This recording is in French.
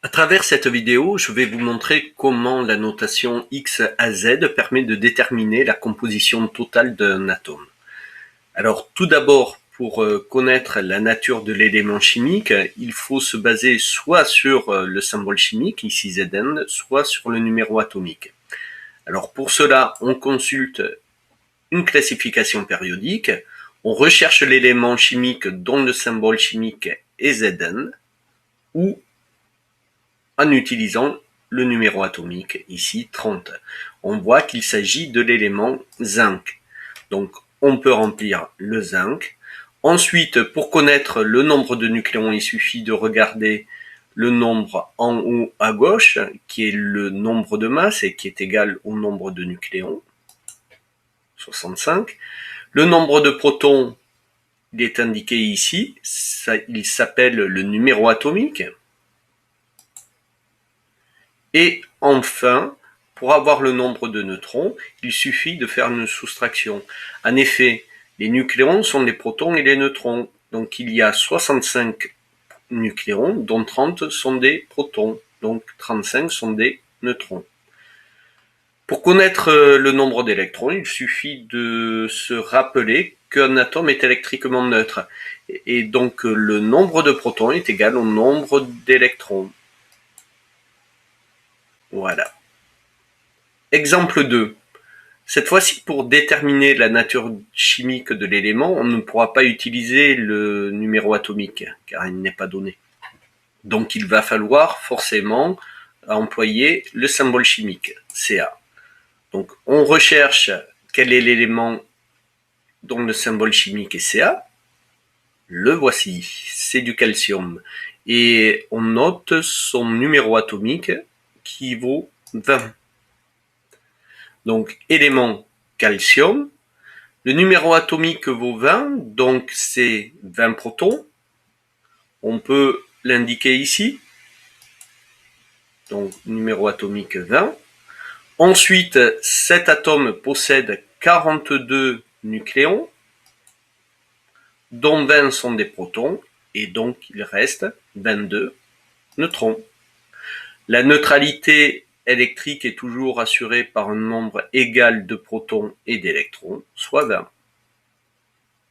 À travers cette vidéo, je vais vous montrer comment la notation X à Z permet de déterminer la composition totale d'un atome. Alors tout d'abord, pour connaître la nature de l'élément chimique, il faut se baser soit sur le symbole chimique, ici Zn, soit sur le numéro atomique. Alors pour cela, on consulte une classification périodique, on recherche l'élément chimique dont le symbole chimique est Zn, ou en utilisant le numéro atomique, ici 30. On voit qu'il s'agit de l'élément zinc. Donc on peut remplir le zinc. Ensuite, pour connaître le nombre de nucléons, il suffit de regarder le nombre en haut à gauche, qui est le nombre de masse et qui est égal au nombre de nucléons, 65. Le nombre de protons, il est indiqué ici, il s'appelle le numéro atomique. Et enfin, pour avoir le nombre de neutrons, il suffit de faire une soustraction. En effet, les nucléons sont les protons et les neutrons. Donc il y a 65 nucléons, dont 30 sont des protons. Donc 35 sont des neutrons. Pour connaître le nombre d'électrons, il suffit de se rappeler qu'un atome est électriquement neutre. Et donc le nombre de protons est égal au nombre d'électrons. Voilà. Exemple 2. Cette fois-ci, pour déterminer la nature chimique de l'élément, on ne pourra pas utiliser le numéro atomique, car il n'est pas donné. Donc il va falloir forcément employer le symbole chimique, Ca. Donc on recherche quel est l'élément dont le symbole chimique est Ca. Le voici, c'est du calcium. Et on note son numéro atomique qui vaut 20. Donc élément calcium, le numéro atomique vaut 20, donc c'est 20 protons. On peut l'indiquer ici. Donc numéro atomique 20. Ensuite, cet atome possède 42 nucléons, dont 20 sont des protons, et donc il reste 22 neutrons. La neutralité électrique est toujours assurée par un nombre égal de protons et d'électrons, soit 20.